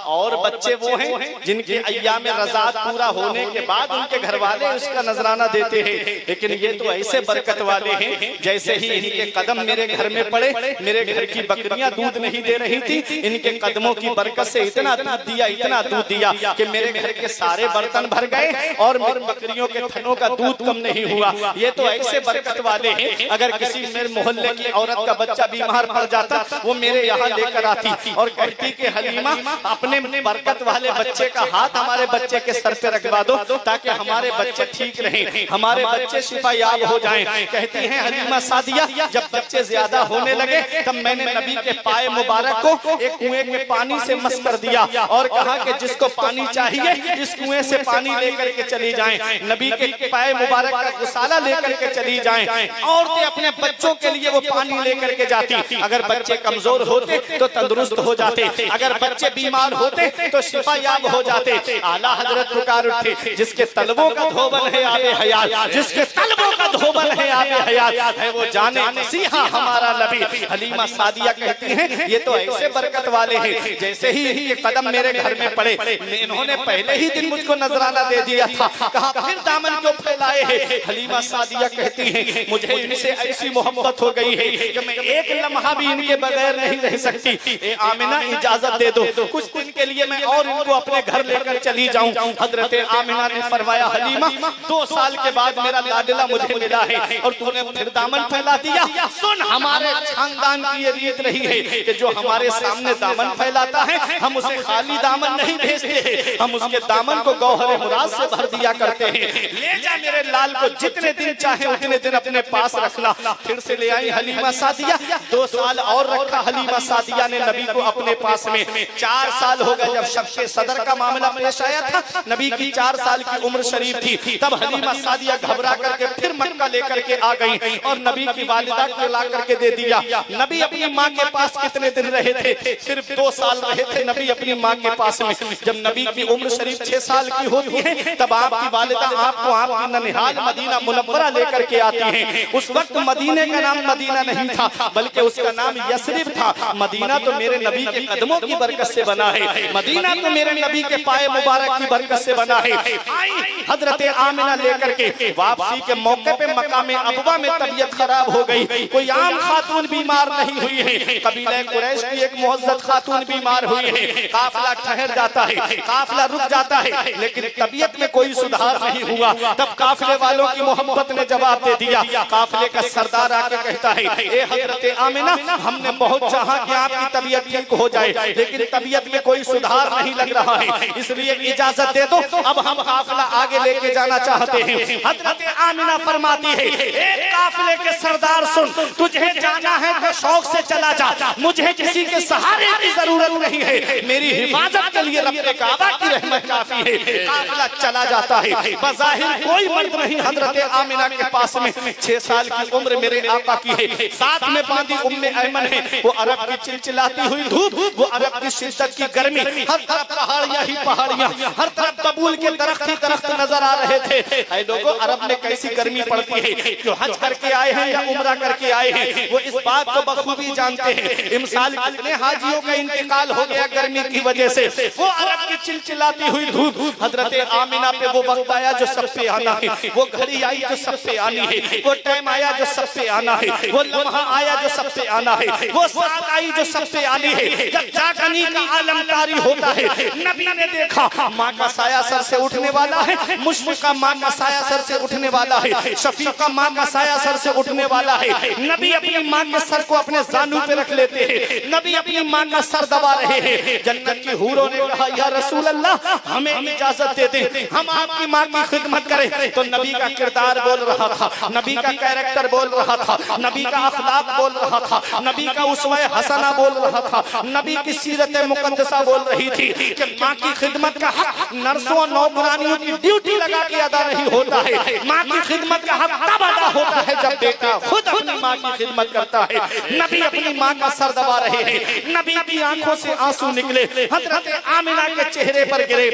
और बच्चे वो हैं जिनके अय्याम रज़ात पूरा होने के बाद उनके घर वाले उसका नजराना देते हैं, लेकिन ये तो ऐसे बरकत वाले हैं जैसे ही इनके कदम मेरे घर में पड़े, मेरे घर की बकरियां दूध नहीं दे रही थी, इनके कदमों की बरकत से इतना दूध दिया, इतना दूध दिया कि मेरे घर के सारे बर्तन भर गए और मेरी बकरियों के थनों का दूध कम नहीं हुआ। ये तो ऐसे बरकत वाले हैं, अगर किसी मेरे मोहल्ले की औरत का बच्चा बीमार पड़ जाता वो मेरे यहाँ लेकर आती और कहती कि हलीमा अपने बरकत वाले बच्चे का हाथ हमारे बच्चे के सर पे रखवा दो ताकि हमारे बच्चे ठीक रहें, हमारे बच्चे शिफा याब हो जाएं। कहती हैं हलीमा सादिया, जब बच्चे ज्यादा होने लगे तब मैंने नबी के पाए मुबारक को एक कुएं के पानी से मस कर दिया और कहा कि जिसको पानी चाहिए इस कुएं से पानी लेकर के चली जाएं, नबी के पाए मुबारक का गुसाला लेकर के चली जाएं। औरतें अपने बच्चों के लिए वो पानी लेकर के जाती, अगर बच्चे कमजोर होते तो तंदुरुस्त हो जाते, अगर बच्चे बीमार होते तो शिफा याब हो जाते। आला हजरत पुकार उठे, जिसके तलबों का धोबन है आबे हयात, जिसके तलबों का धोबन है आबे हयात है वो जाने मसीहा हमारा नबी। हलीमा सादिया कहती हैं ये तो ऐसे बरकत वाले हैं, जैसे ही इनके कदम मेरे घर में पड़े इन्होंने पहले ही दिन मुझको नजराना दे दिया था, कहा फिर दामन क्यों फैलाए हैं। हलीमा सादिया कहती हैं मुझे इनसे ऐसी मोहब्बत हो गई है कि मैं एक लम्हा भी इनके बगैर नहीं रह सकती। ए आमिना इजाजत दे दो, कुछ दिन के लिए मैं और इनको अपने घर लेकर चली जाऊं। हजरत आमिना ने फरमाया हलीमा 2 साल के बाद मेरा लाडला मुझे मिला है और तूने फिर दामन फैला दिया। सुन, हमारे खानदान की ये रीत रही है कि जो हमारे सामने दामन फैलाता है हम उसे खाली दामन नहीं भेजते, हम उसके दामन को गौहर मुराद से भर दिया करते हैं। ले जा मेरे लाल को, जितने दिन चाहे उतने दिन अपने पास रखना। फिर से ले आई हलीमा सादिया, 2 साल और रखा हलीमा सादिया ने नबी को अपने पास में। 4 साल हो गए जब शक्के सदर का मामला पेश आया था, नबी की 4 साल की उम्र शरीफ थी, तब हलीमा सादिया घबरा करके फिर मक्का लेकर के आ गई और नबी की वालिदा को ला करके दे दिया। नबी अपनी माँ के पास कितने दिन रहे थे? सिर्फ 2 साल रहे थे नबी अपनी माँ के पास में। जब नबी की उम्र शरीफ 6 साल की होती है तब आपकी वालिदा आपको आपकी ननिहाल मदीना मुनव्वरा लेकर के आती हैं। उस वक्त मदीने का नाम मदीना नहीं था बल्कि उसका नाम यसरिब था। मदीना तो मेरे नबी के कदमों की बरकत से बना है, मदीना तो मेरे नबी के पाए मुबारक की बरकत से बना है। आई हजरत आमिना लेकर के वापसी के मौके पे मकाम अबवा में तबीयत खराब हो गई। कोई आम खातून बीमार नहीं हुई है, कबीले कुरैश की एक मुअज़्ज़ज़ खातून बीमार हुई है। काफिला ठहर जाता है, काफिला रुक जाता है, लेकिन तबीयत में कोई सुधार नहीं हुआ। तब काफिले वालों की मोहब्बत ने जवाब दे दिया। काफिले का सरदार आके कहता है ए हजरत आमिना, हमने बहुत चाहा कि आपकी तबीयत ठीक हो जाए लेकिन तबीयत में कोई सुधार नहीं लग रहा है, इसलिए इजाजत दे दो, अब हम काफिला आगे लेके जाना चाहते हैं। हजरत आमिना फरमाती है ए काफिले के सरदार सुन, तुझे जाना है तो शौक से चला जा, मुझे किसी के सहारे की जरूरत नहीं है, मेरी हिफाजत के लिए रब्बे काबा की रहमत काफी है। काफिला चला जाता है, बज़ाहिर कोई मर्द नहीं हजरत आमिना के पास में। 6 साल की उम्र मेरे आका की है, साथ में बांधी उम्मे ऐमन है। वो अरब की चिलचिलाती हुई धूप, वो अरब की शिद्दत की गर्मी, हर तरफ पहाड़ियां ही पहाड़ियां, हर तरफ बबूल के दरख्त ही दरख्त नजर आ रहे थे। ऐ लोगों, अरब में कैसी गर्मी पड़ती है, जो हज करके आए हैं या उम्रा करके आए हैं वो इस बात को बखूबी जानते हैं। इमसाल कितने हाजियों का इंतकाल हो गया गर्मी की वजह से। वो अरब की चिलचिलाती हुई धूप, हजरत आमिना पे वो वक्त आया जो सब पे आना है, वो घड़ी आई जो सब पे आनी है, वो टाइम आया जो सब पे आना है, वो लम्हा आया जो सब पे आना है, वो साथ आई जो सब पे आनी है। जब जागनी का आलम तारी होता है, नबी ने देखा माँ का साया सर से उठने वाला है, मुशफ़िक़ा माँ का साया सर से उठने वाला है, शफ़ीक़ा माँ का साया सर से उठने वाला है। नबी अपनी माँ के सर को अपने ज़ानू पे रख लेते हैं, नबी अपनी माँ का सर दबा रहे हैं। जन्नत की हूरों ने कहा या रसूल अल्लाह, हमें इजाजत दे दें, हम आपकी माँ की खिदमत करें। तो नबी का किरदार बोल रहा था, नबी का कैरेक्टर बोल रहा था, नबी का अखलाक बोल रहा था, नबी का उसवा हसना बोल रहा था, नबी की सीरत मुक़द्दसा बोल रही थी कि माँ की खिदमत का हक नर्सों और नौकरानियों की ड्यूटी लगा के अदा नहीं होता है। माँ की खिदमत का हक तब अदा होता है जब बेटा खुद अपनी माँ की खिदमत करता है। नबी अपनी माँ का सर दबा रहे हैं, नबी की आंखों से आंसू निकले, हजरत आमिना के चेहरे पर गिरे।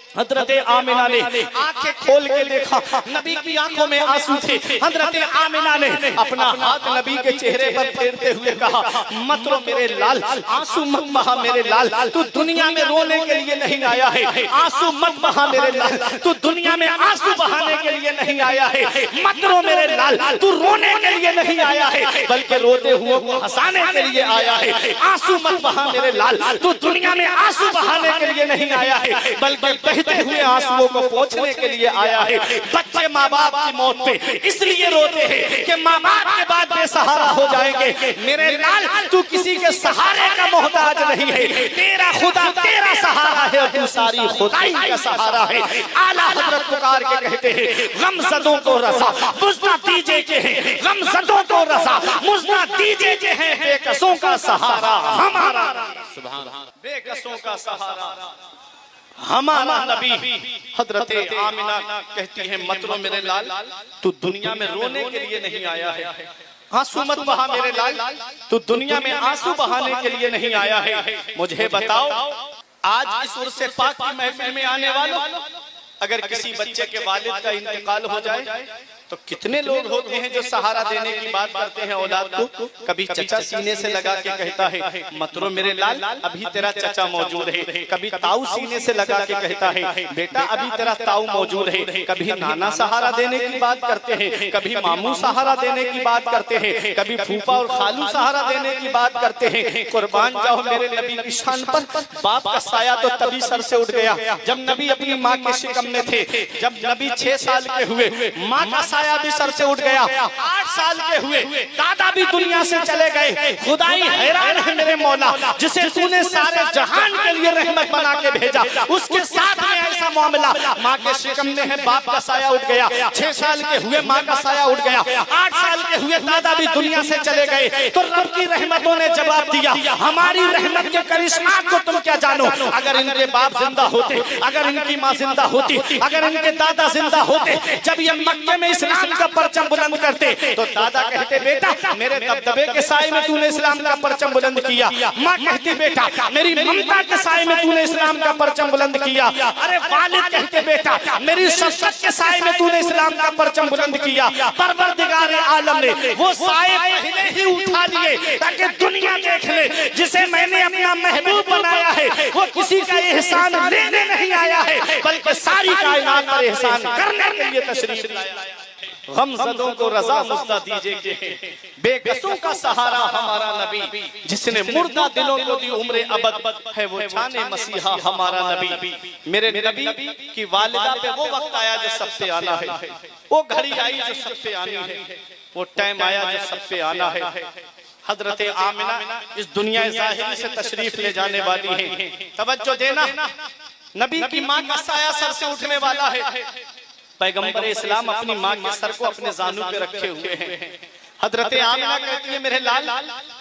हजरत आमिना ने आंखें खोल के देखा, नबी की आंखों में आंसू थे। हजरत आमिना ने अपना हाथ नबी के चेहरे पर फेरते हुए कहा, मत रो मेरे लाल, आंसू मत बहा मेरे लाल, तू दुनिया में रोने के लिए नहीं आया है। आंसू मत बहा मेरे लाल, तू दुनिया में आंसू बहाने के लिए नहीं आया है। मत रो मेरे लाल, तू रोने के लिए नहीं आया है, बल्कि रोते हुए को हंसाने के लिए आया है। आंसू मत बहा मेरे लाल, तू दुनिया में आंसू बहाने के लिए नहीं आया है, बल्कि हुए आंसुओं को पोंछने के लिए आया है। बच्चे माँ बाप की मौत पे इसलिए रोते हैं कि माँ बाप के बाद बेसहारा हो जाएंगे। मेरे लाल, तू किसी के सहारे का मोहताज नहीं है, तेरा खुदा तेरा सहारा है और तू सारी खुदाई का सहारा है। आला हजरत पुकार के कहते हैं, गमज़दों को रसा मुझना दीजिए के हैं, गमज़दों को रसा मुझना दीजिए के हैं, बेकसों का सहारा हमारा, सुभान अल्लाह, बेकसों का सहारा हमारा नबी। हजरत आमिना कहती है, मत रो मेरे लाल, तू दुनिया में रोने के लिए नहीं आया है। आंसू मत बहा मेरे लाल, तू दुनिया में आंसू बहाने के लिए नहीं आया है। मुझे बताओ, आज इस उर्स पाक की महफिल में आने वालों, अगर किसी बच्चे के वालिद का इंतकाल हो जाए तो कितने लोग होते हैं जो सहारा देने की बात करते हैं औलाद को। कभी चचा सीने से लगा के कहता है, मत रो मेरे लाल, अभी तेरा चचा मौजूद है। कभी ताऊ सीने से लगा के कहता है, बेटा अभी तेरा ताऊ मौजूद है। कभी नाना सहारा देने की बात करते हैं, कभी मामू सहारा देने की बात करते हैं, कभी फूफा और खालू सहारा देने की बात करते हैं। कुर्बान जाओ मेरे नबी की शान पर, बाप का साया तो तभी सर से उठ गया जब नबी अपनी माँ के शिकम में थे। जब नबी 6 साल के हुए, माँ का साया भी सर से उठ गया। 8 साल के हुए, दादा भी दुनिया से चले गए। खुदाई हैरान है मेरे मौला, जिसे तूने सारे जहान के लिए रहमत बना के भेजा, उसके साथ में ऐसा मामला। माँ के शिकम में है, बाप का साया उठ गया। 6 साल के हुए, माँ का साया उठ गया। 8 साल के हुए, दादा भी दुनिया से चले गए। तो रब की रहमतों ने जवाब दिया, हमारी रहमत के करिश्मा को तुम क्या जानो। अगर इनके बाप जिंदा होते, अगर इनकी माँ जिंदा होती, अगर इनके दादा जिंदा होते, जब ये मक्के में इस्लाम का परचम बुलंद करते तो दादा कहते, बेटा मेरे दबदबे के साए में तूने इस्लाम का परचम बुलंद किया। माँ कहती, बेटा मेरी ममता के साए में तूने इस्लाम का परचम बुलंद किया। अरे वालिद कहते, बेटा मेरी शफ़क़त के साए में तूने इस्लाम का परचम बुलंद किया। परवरदिगार आलम ने वो साए पहले ही उठा लिए ताकि दुनिया देख ले, जिसे मैंने अपना महबूब बनाया है वो किसी का एहसान लेने नहीं आया है, बल्कि सारी कायनात पर एहसान करने के लिए तशरीफ लाया। गमज़दों को रज़ा मुज़दा दीजिए के हैं, बेकसों का सहारा हमारा नबी, जिसने मुर्दा दिलों को दी उम्र अबद है वो जाने मसीहा हमारा नबी। मेरे नबी की वालिदा पे वो वक्त आया जो सब पे आना है, वो घड़ी आई जो सब पे आनी है, वो टाइम आया जो सब पे आना है। हजरत आमिना इस दुनिया ज़ाहिरी से तशरीफ ले जाने वाली हैं। तवज्जो देना, नबी की माँ का साया सर से उठने वाला है। पैगंबर इस्लाम अपनी माँ के सर को अपने जानू पे रखे हुए हैं। हजरत आमिना कहती है, मेरे लाल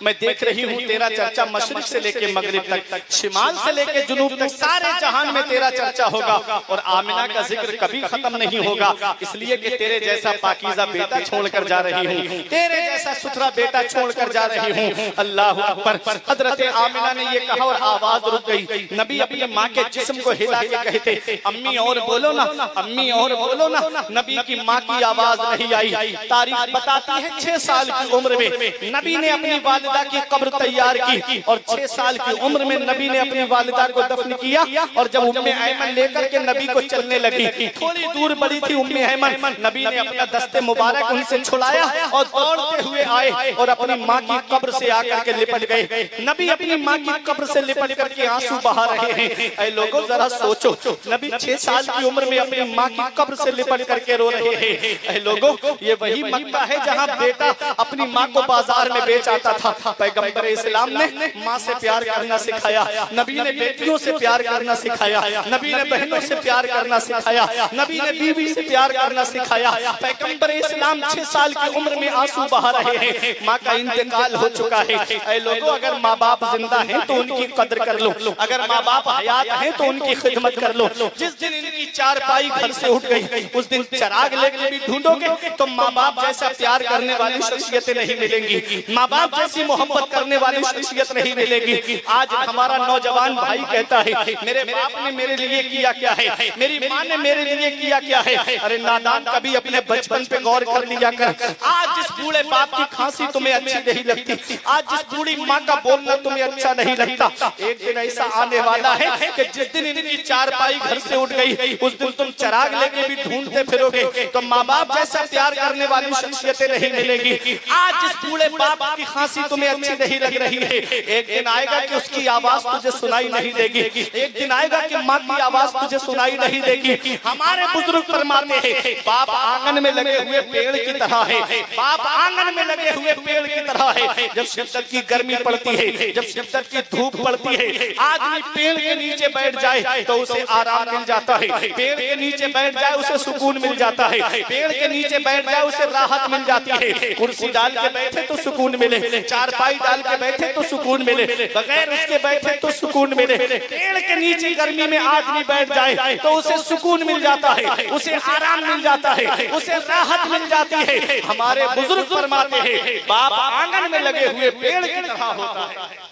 मैं देख रही हूँ तेरा चर्चा मशरिक से लेके मगरिब तक, शिमाल से लेके जुनूब तक, सारे जहान में तेरा चर्चा होगा और आमिना का जिक्र कभी खत्म नहीं होगा, इसलिए कि तेरे जैसा पाकीज़ा बेटा छोड़कर जा रही हूँ, तेरे जैसा सुथरा बेटा छोड़कर जा रही हूँ। अल्लाह अकबर। हजरत आमिना ने ये कहा और आवाज रुक गई। नबी अपनी माँ के जिस्म को हिला के कहते, अम्मी और बोलो ना, अम्मी और बोलो ना। नबी की माँ की आवाज नहीं आई। तारीख बताती है 6 साल की उम्र में नबी ने अपनी वालिदा की कब्र तैयार की और 6 साल की उम्र में नबी ने अपनी वालिदा को दफन किया। और जब उम्मे ऐमन लेकर के नबी को चलने लगी, थोड़ी दूर बड़ी थी उम्मे ऐमन, नबी ने अपना दस्ते मुबारक उनसे छुड़ाया और दौड़ते हुए आए और अपनी माँ की कब्र से आकर के लिपट गए। नबी अपनी माँ की कब्र से लिपट करके आंसू बहा रहे हैं। ऐ लोगों जरा सोचो, नबी 6 साल की उम्र में अपनी माँ की कब्र से लिपट करके रो रहे हैं। ऐ लोगों, ये वही मक्का है जहाँ बेटा अपनी माँ को बाजार में बेच आता था। पैगंबर इस्लाम ने माँ से प्यार करना सिखाया, नबी ने बेटियों से प्यार करना सिखाया, नबी ने बहनों से प्यार करना सिखाया, नबी ने बीवी से प्यार करना सिखाया। पैगंबर इस्लाम 6 साल की उम्र में आंसू बहा रहे हैं, माँ का इंतकाल हो चुका है। ऐ लोगों, अगर माँ बाप जिंदा हैं तो उनकी कदर कर लो, अगर माँ बाप हयात हैं तो उनकी खिदमत कर लो। जिस दिन इनकी चारपाई घर से उठ गई, उस दिन चिराग लेके भी ढूंढोगे तो माँ बाप जैसा प्यार करने वाली शख्सियतें नहीं मिलेंगी, माँ बाप जैसी मोहब्बत करने वाली शख्सियत नहीं मिलेगी। आज हमारा नौजवान भाई कहता है मेरे बाप ने मेरे लिए किया क्या है, मेरी माँ ने मेरे लिए किया क्या है। अरे नादान, कभी अपने बचपन पे गौर कर लिया कर। आज जिस बूढ़े बाप की खांसी तुम्हें अच्छी नहीं लगती, आज जिस बूढ़ी माँ का बोलना तुम्हें अच्छा नहीं लगता, एक दिन ऐसा आने वाला है कि जिस दिन इनकी चारपाई घर से उठ गई उस दिन तुम चिराग लेके भी ढूंढते फिरोगे तो माँ बाप जैसा प्यार करने वाली शख्सियतें नहीं मिलेगी। आज जिस बूढ़े बाप की खांसी तुम्हें अच्छी नहीं लग रही है, एक दिन आएगा कि उसकी आवाज तुझे सुनाई नहीं देगी, एक दिन आएगा कि माँ की आवाज तुझे सुनाई नहीं देगी। हमारे बुजुर्ग फरमाते हैं बाप आंगन में लगे हुए पेड़ की तरह है, बाप आंगन में लगे हुए पेड़ की तरह है। जब शिद्दत की गर्मी पड़ती है, जब शिद्दत की धूप पड़ती है, आदमी पेड़ के नीचे बैठ जाए तो उसे आराम मिल जाता है, पेड़ के नीचे बैठ जाए उसे सुकून मिल जाता है, पेड़ के नीचे बैठ जाए उसे राहत मिल जाती है। कुर्सी डाल के बैठे तो सुकून मिले, चारपाई डाल के बैठे तो सुकून मिले, बगैर उसके बैठे तो सुकून मिले। पेड़ के नीचे गर्मी में आदमी बैठ जाए तो उसे सुकून मिल जाता है, उसे आराम मिल जाता है, उसे राहत मिल जाती है। हमारे बुजुर्ग फरमाते हैं बाप आंगन में लगे हुए पेड़ की तरह होता है।